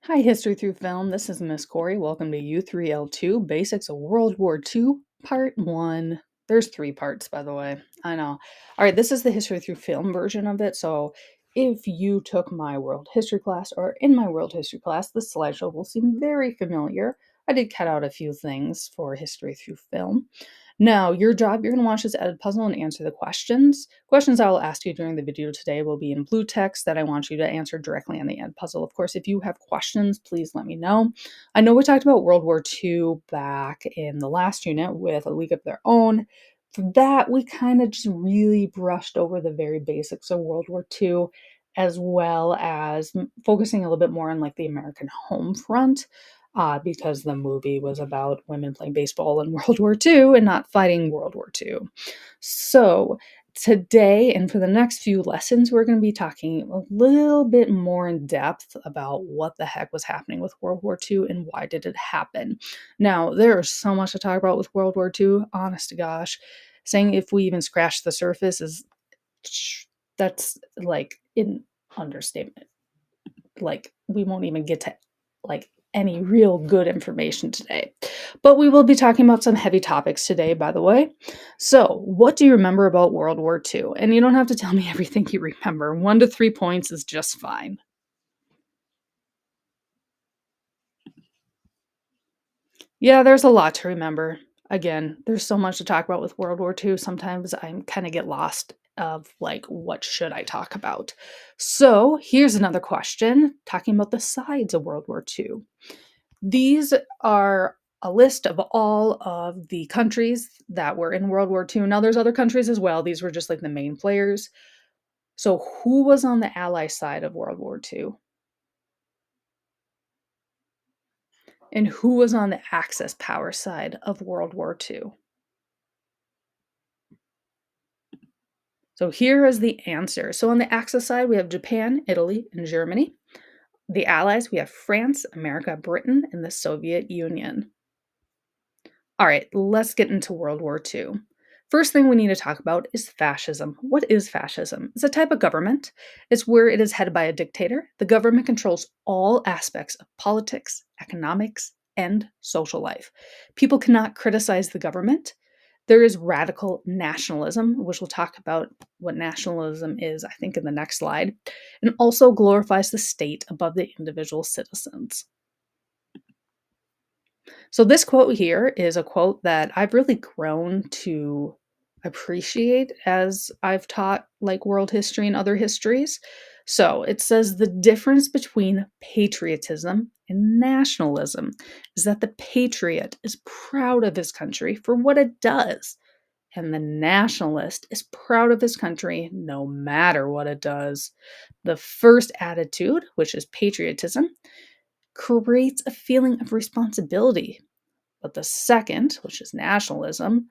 Hi, History Through Film. This is Miss Corey. Welcome to U3-L2 Basics of World War II, Part 1. There's 3 parts, by the way. I know. All right, this is the History Through Film version of it. So if you took my world history class or in my world history class, this slideshow will seem very familiar. I did cut out a few things for History Through Film. Now, your job, you're going to watch this edit puzzle and answer the questions. Questions I will ask you during the video today will be in blue text that I want you to answer directly on the edit puzzle. Of course, if you have questions, please let me know. I know we talked about World War II back in the last unit with A League of Their Own. For that, we kind of just really brushed over the very basics of World War II, as well as focusing a little bit more on like the American home front because the movie was about women playing baseball in World War II and not fighting World War II. So, today and for the next few lessons, we're going to be talking a little bit more in depth about what the heck was happening with World War II and why did it happen. Now, there is so much to talk about with World War II, honest to gosh. Saying if we even scratched the surface is that's like an understatement. Like we won't even get to like any real good information today. But we will be talking about some heavy topics today, by the way. So, what do you remember about World War II? And you don't have to tell me everything you remember. 1 to 3 points is just fine. Yeah, there's a lot to remember. Again, there's so much to talk about with World War II. Sometimes I kind of get lost of like what should I talk about. So, here's another question talking about the sides of World War II. These are a list of all of the countries that were in World War II. Now, there's other countries as well. These were just like the main players. So, who was on the Ally side of World War II? And who was on the Axis power side of World War II? So, here is the answer. So, on the Axis side, we have Japan, Italy, and Germany. The Allies, we have France, America, Britain, and the Soviet Union. All right, let's get into World War II. First thing we need to talk about is fascism. What is fascism? It's a type of government. It's where it is headed by a dictator. The government controls all aspects of politics, economics, and social life. People cannot criticize the government. There is radical nationalism, which we'll talk about what nationalism is, I think, in the next slide, and also glorifies the state above the individual citizens. So this quote here is a quote that I've really grown to appreciate as I've taught like world history and other histories. So it says the difference between patriotism and nationalism is that the patriot is proud of his country for what it does, and the nationalist is proud of his country no matter what it does. The first attitude, which is patriotism, creates a feeling of responsibility, but the second, which is nationalism,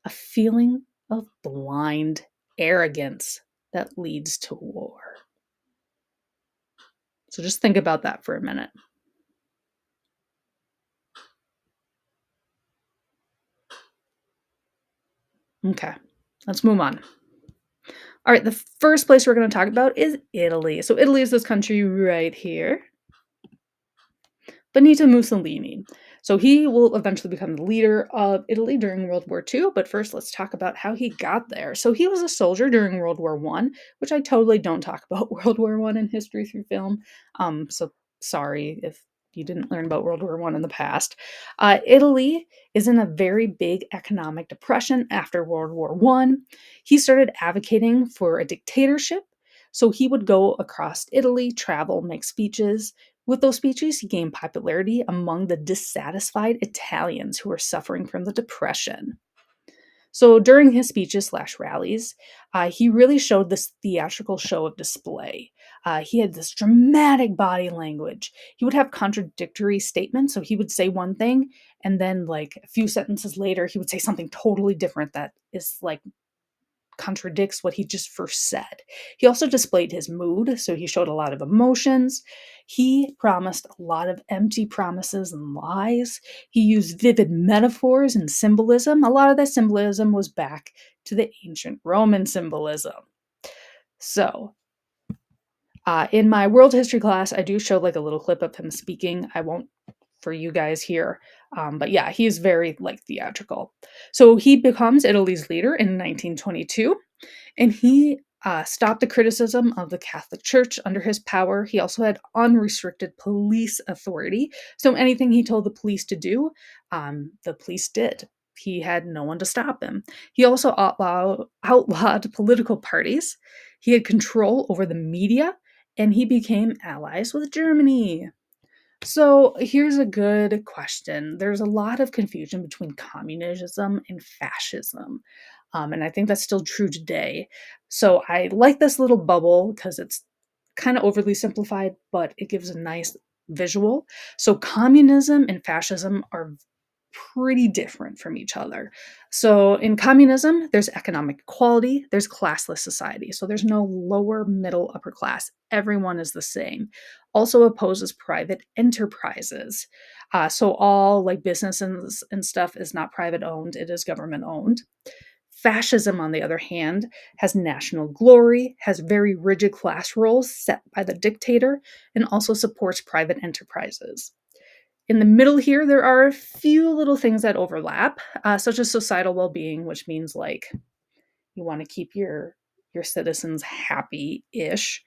a feeling of blind arrogance that leads to war. So just think about that for a minute. Okay, let's move on. All right, the first place we're going to talk about is Italy. So Italy is this country right here. Benito Mussolini. So he will eventually become the leader of Italy during World War II, but first let's talk about how he got there. So he was a soldier during World War I, which I totally don't talk about World War I in history through film. So sorry if you didn't learn about World War I in the past. Italy is in a very big economic depression after World War I. He started advocating for a dictatorship. So he would go across Italy, travel, make speeches. With those speeches, he gained popularity among the dissatisfied Italians who were suffering from the Depression. So during his speeches slash rallies, he really showed this theatrical show of display. He had this dramatic body language. He would have contradictory statements. So he would say one thing, and then like a few sentences later, he would say something totally different that is like contradicts what he just first said. He also displayed his mood, so he showed a lot of emotions. He promised a lot of empty promises and lies. He used vivid metaphors and symbolism. A lot of that symbolism was back to the ancient Roman symbolism. So, In my world history class, I do show like a little clip of him speaking. I won't for you guys here. But yeah, he's very like theatrical. So he becomes Italy's leader in 1922, and he stopped the criticism of the Catholic Church under his power. He also had unrestricted police authority. So anything he told the police to do, the police did. He had no one to stop him. He also outlawed political parties. He had control over the media, and he became allies with Germany. So here's a good question. There's a lot of confusion between communism and fascism. And I think that's still true today. So I like this little bubble because it's kind of overly simplified, but it gives a nice visual. So communism and fascism are pretty different from each other. So in communism, there's economic equality, there's classless society. So there's no lower, middle, upper class. Everyone is the same. Also opposes private enterprises. So all like businesses and stuff is not private owned, it is government owned. Fascism, on the other hand, has national glory, has very rigid class roles set by the dictator, and also supports private enterprises. In the middle here, there are a few little things that overlap, such as societal well-being, which means like you want to keep your citizens happy-ish.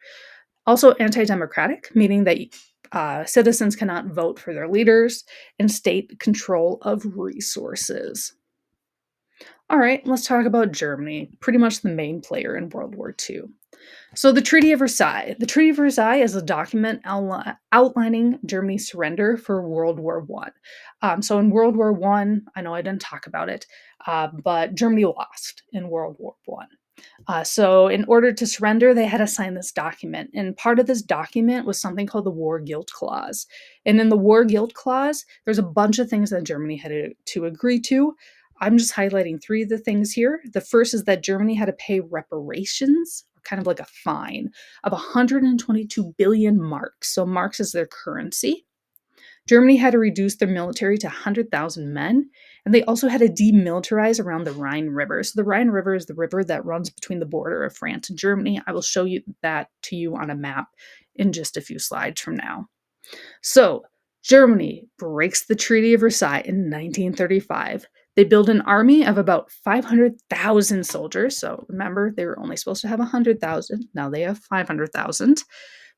Also, anti-democratic, meaning that citizens cannot vote for their leaders, and state control of resources. All right, let's talk about Germany, pretty much the main player in World War II. So, the Treaty of Versailles. The Treaty of Versailles is a document outlining Germany's surrender for World War One. So, in World War One, I know I didn't talk about it, but Germany lost in World War One. So, in order to surrender, they had to sign this document. And part of this document was something called the War Guilt Clause. And in the War Guilt Clause, there's a bunch of things that Germany had to agree to. I'm just highlighting three of the things here. The first is that Germany had to pay reparations, kind of like a fine, of 122 billion marks. So, marks is their currency. Germany had to reduce their military to 100,000 men, and they also had to demilitarize around the Rhine River. So the Rhine River is the river that runs between the border of France and Germany. I will show you that to you on a map in just a few slides from now. So Germany breaks the Treaty of Versailles in 1935. They build an army of about 500,000 soldiers. So remember, they were only supposed to have 100,000. Now they have 500,000.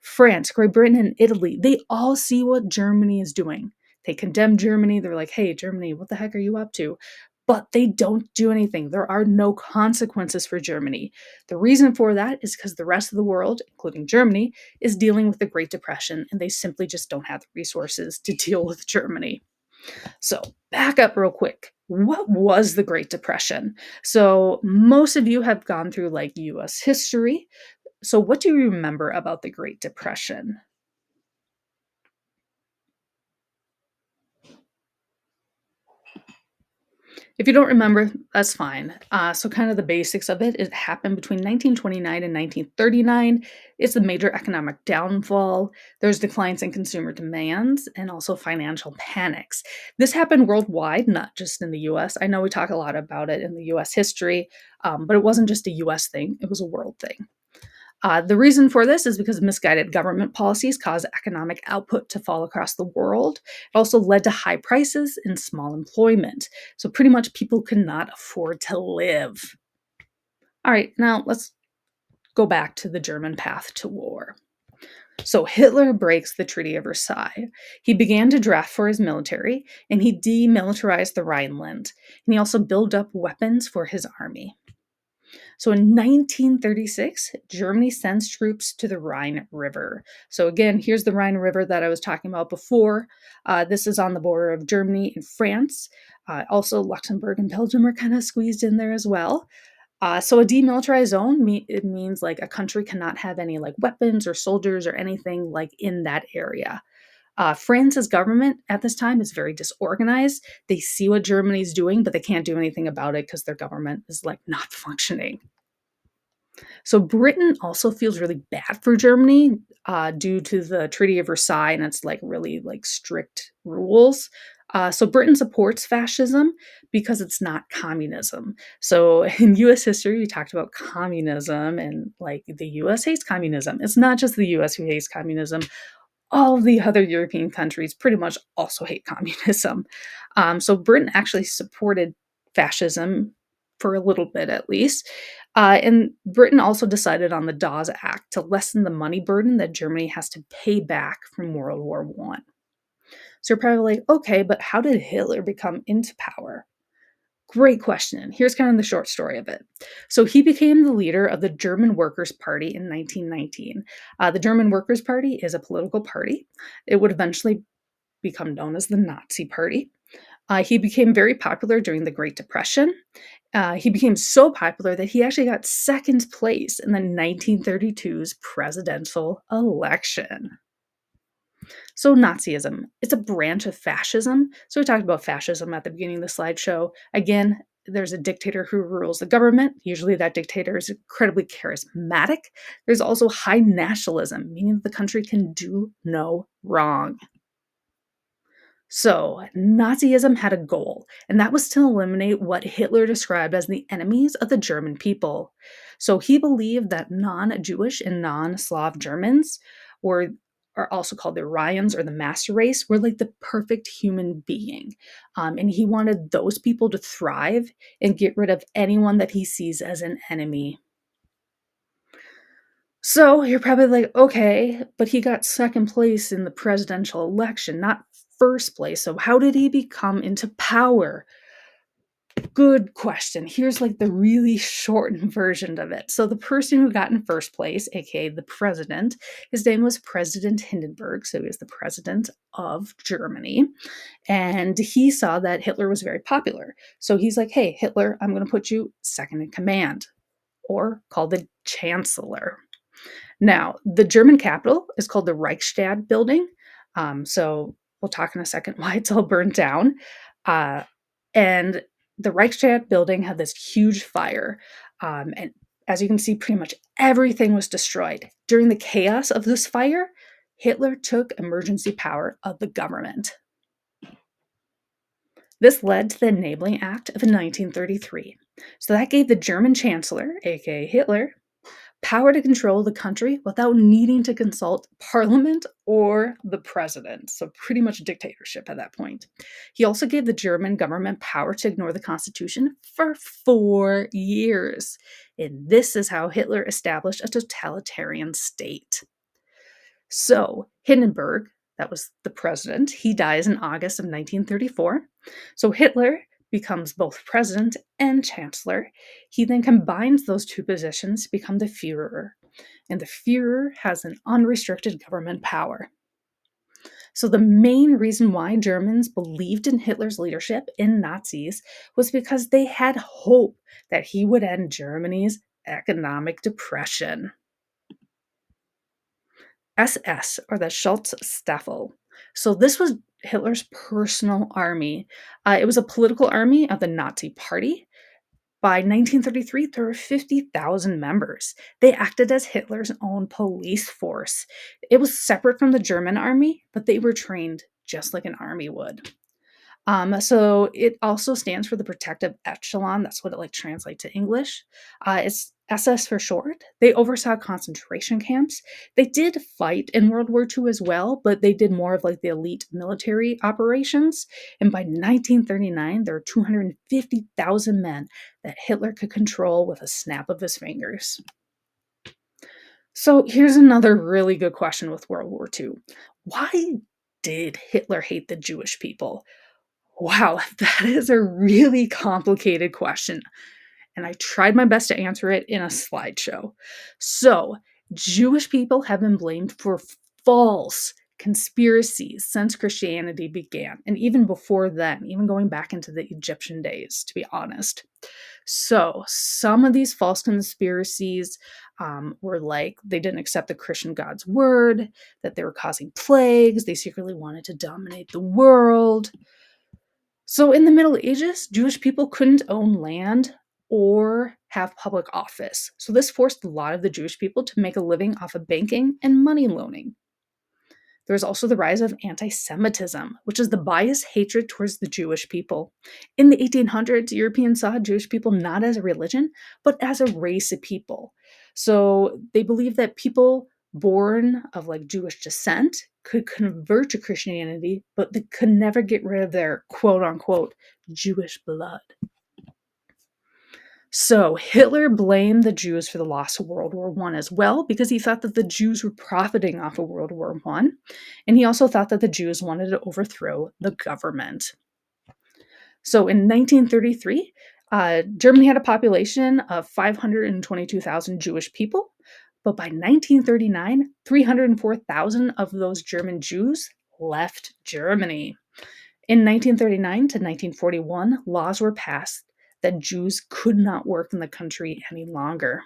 France, Great Britain, and Italy, they all see what Germany is doing. They condemn Germany. They're like, hey, Germany, what the heck are you up to? But they don't do anything. There are no consequences for Germany. The reason for that is because the rest of the world, including Germany, is dealing with the Great Depression, and they simply just don't have the resources to deal with Germany. So, back up real quick. What was the Great Depression? So, most of you have gone through like US history. So, what do you remember about the Great Depression? If you don't remember, that's fine. So, kind of the basics of it, it happened between 1929 and 1939. It's a major economic downfall. There's declines in consumer demands and also financial panics. This happened worldwide, not just in the US. I know we talk a lot about it in the US history, but it wasn't just a US thing, it was a world thing. The reason for this is because misguided government policies caused economic output to fall across the world. It also led to high prices and small employment. So, pretty much, people could not afford to live. All right, now let's go back to the German path to war. So, Hitler breaks the Treaty of Versailles. He began to draft for his military, and he demilitarized the Rhineland. And he also built up weapons for his army. So in 1936, Germany sends troops to the Rhine River. So again, here's the Rhine River that I was talking about before. This is on the border of Germany and France. Also, Luxembourg and Belgium are kind of squeezed in there as well. So a demilitarized zone, it means like a country cannot have any like weapons or soldiers or anything like in that area. France's government at this time is very disorganized. They see what Germany's doing, but they can't do anything about it because their government is like not functioning. So Britain also feels really bad for Germany due to the Treaty of Versailles and its like really like strict rules. So Britain supports fascism because it's not communism. So in US history, we talked about communism and like the US hates communism. It's not just the US who hates communism. All of the other European countries pretty much also hate communism. So Britain actually supported fascism for a little bit at least. And Britain also decided on the Dawes Act to lessen the money burden that Germany has to pay back from World War One. So you're probably like, okay, but how did Hitler become into power? Great question. Here's kind of the short story of it. So he became the leader of the German Workers' Party in 1919. The German Workers' Party is a political party. It would eventually become known as the Nazi Party. He became very popular during the Great Depression. He became so popular that he actually got second place in the 1932's presidential election. So Nazism, it's a branch of fascism. So we talked about fascism at the beginning of the slideshow. Again, there's a dictator who rules the government. Usually that dictator is incredibly charismatic. There's also high nationalism, meaning that the country can do no wrong. So, Nazism had a goal, and that was to eliminate what Hitler described as the enemies of the German people. So, he believed that non Jewish and non Slav Germans were are also called the Aryans or the master race, were like the perfect human being. And he wanted those people to thrive and get rid of anyone that he sees as an enemy. So you're probably like, okay, but he got second place in the presidential election, not first place. So how did he become into power? Good question. Here's like the really shortened version of it. So the person who got in first place, aka the president, his name was President Hindenburg. So he was the president of Germany. And he saw that Hitler was very popular. So he's like, hey, Hitler, I'm going to put you second in command, or called the chancellor. Now, the German capital is called the Reichstag building. So we'll talk in a second why it's all burned down. And the Reichstag building had this huge fire. And as you can see, pretty much everything was destroyed. During the chaos of this fire, Hitler took emergency power of the government. This led to the Enabling Act of 1933. So that gave the German chancellor, aka Hitler, power to control the country without needing to consult parliament or the president. So, pretty much dictatorship at that point. He also gave the German government power to ignore the Constitution for 4 years. And this is how Hitler established a totalitarian state. So, Hindenburg, that was the president, he dies in August of 1934. So, Hitler becomes both president and chancellor. He then combines those two positions to become the Führer. And the Führer has an unrestricted government power. So, the main reason why Germans believed in Hitler's leadership in Nazis was because they had hope that he would end Germany's economic depression. SS, or the Schutzstaffel. So this was Hitler's personal army. It was a political army of the Nazi Party. By 1933, there were 50,000 members. They acted as Hitler's own police force. It was separate from the German army, but they were trained just like an army would. So it also stands for the protective echelon. That's what it like translates to English. It's SS for short. They oversaw concentration camps. They did fight in World War II as well, but they did more of like the elite military operations. And by 1939, there were 250,000 men that Hitler could control with a snap of his fingers. So here's another really good question with World War II. Why did Hitler hate the Jewish people? Wow, that is a really complicated question. And I tried my best to answer it in a slideshow. So, Jewish people have been blamed for false conspiracies since Christianity began, and even before then, even going back into the Egyptian days, to be honest. So, some of these false conspiracies were like they didn't accept the Christian God's word, that they were causing plagues, they secretly wanted to dominate the world. So in the Middle Ages, Jewish people couldn't own land or have public office. So this forced a lot of the Jewish people to make a living off of banking and money loaning. There was also the rise of anti-Semitism, which is the biased hatred towards the Jewish people. In the 1800s, Europeans saw Jewish people not as a religion, but as a race of people. So they believed that people born of like Jewish descent could convert to Christianity, but they could never get rid of their quote unquote Jewish blood. So Hitler blamed the Jews for the loss of World War I as well, because he thought that the Jews were profiting off of World War I. And he also thought that the Jews wanted to overthrow the government. So in 1933, Germany had a population of 522,000 Jewish people. But by 1939, 304,000 of those German Jews left Germany. In 1939 to 1941, laws were passed that Jews could not work in the country any longer.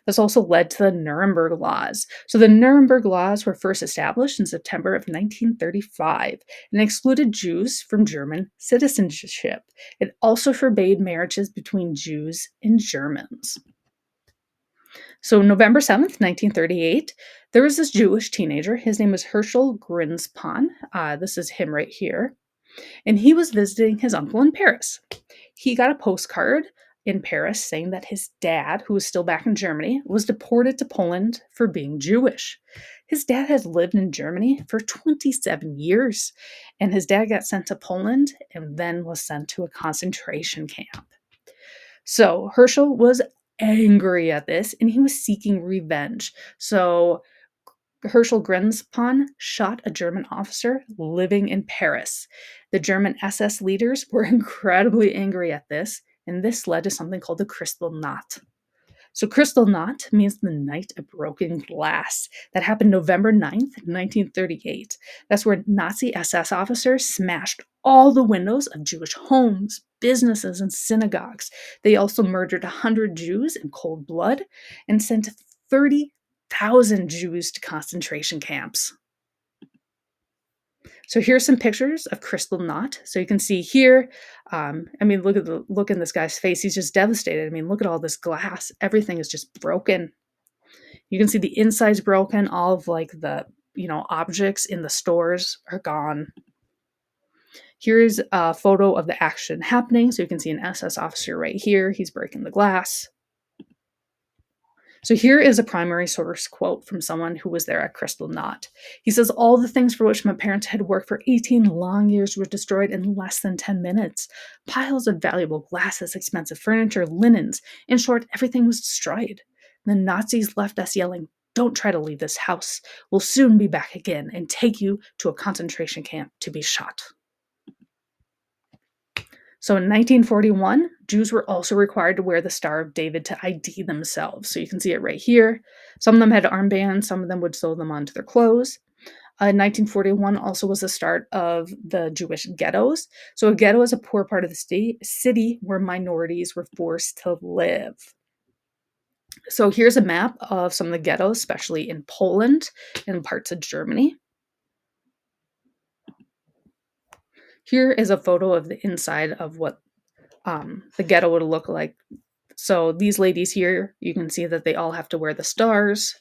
This also led to the Nuremberg Laws. So the Nuremberg Laws were first established in September of 1935 and excluded Jews from German citizenship. It also forbade marriages between Jews and Germans. So November 7th, 1938, there was this Jewish teenager. His name was Herschel Grinspan. This is him right here. And he was visiting his uncle in Paris. He got a postcard in Paris saying that his dad, who was still back in Germany, was deported to Poland for being Jewish. His dad had lived in Germany for 27 years, and his dad got sent to Poland and then was sent to a concentration camp. So Herschel was angry at this, and he was seeking revenge. So Herschel Grinspan shot a German officer living in Paris. The German SS leaders were incredibly angry at this, and this led to something called the Kristallnacht. So Kristallnacht means the night of broken glass. That happened November 9th, 1938. That's where Nazi SS officers smashed all the windows of Jewish homes, businesses, and synagogues. They also murdered 100 Jews in cold blood and sent 30,000 Jews to concentration camps. So here's some pictures of Kristallnacht. So you can see here, look in this guy's face. He's just devastated. Look at all this glass. Everything is just broken. You can see the inside's broken. All of like the, objects in the stores are gone. Here's a photo of the action happening. So you can see an SS officer right here. He's breaking the glass. So here is a primary source quote from someone who was there at Kristallnacht. He says, "All the things for which my parents had worked for 18 long years were destroyed in less than 10 minutes. Piles of valuable glasses, expensive furniture, linens. In short, everything was destroyed. The Nazis left us yelling, 'Don't try to leave this house. We'll soon be back again and take you to a concentration camp to be shot.'" So in 1941, Jews were also required to wear the Star of David to ID themselves. So you can see it right here. Some of them had armbands, some of them would sew them onto their clothes. 1941 also was the start of the Jewish ghettos. So a ghetto is a poor part of the city where minorities were forced to live. So here's a map of some of the ghettos, especially in Poland and parts of Germany. Here is a photo of the inside of what the ghetto would look like. So these ladies here, you can see that they all have to wear the stars.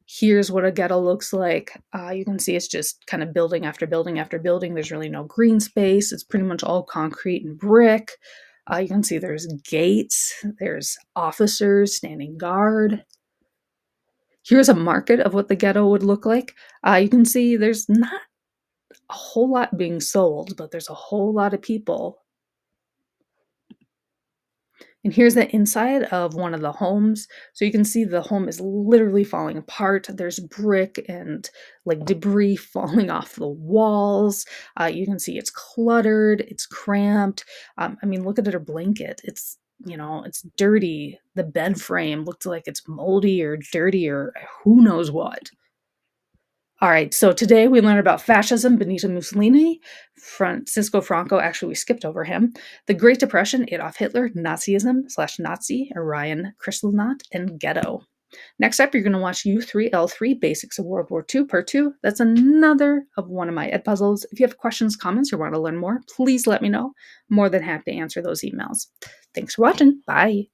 Here's what a ghetto looks like. You can see it's just kind of building after building after building. There's really no green space. It's pretty much all concrete and brick. You can see there's gates. There's officers standing guard. Here's a market of what the ghetto would look like. You can see there's not a whole lot being sold, but there's a whole lot of people. And here's the inside of one of the homes. So you can see the home is literally falling apart. There's brick and like debris falling off the walls. You can see it's cluttered, it's cramped. Look at her blanket. It's dirty. The bed frame looks like it's moldy or dirty or who knows what. All right, so today we learned about fascism, Benito Mussolini, Francisco Franco, actually we skipped over him, the Great Depression, Adolf Hitler, Nazism/Nazi, Orion, Kristallnacht, and Ghetto. Next up, you're going to watch U3-L3, Basics of World War II, Part 2. That's another of one of my ed puzzles. If you have questions, comments, or want to learn more, please let me know. I'm more than happy to answer those emails. Thanks for watching. Bye.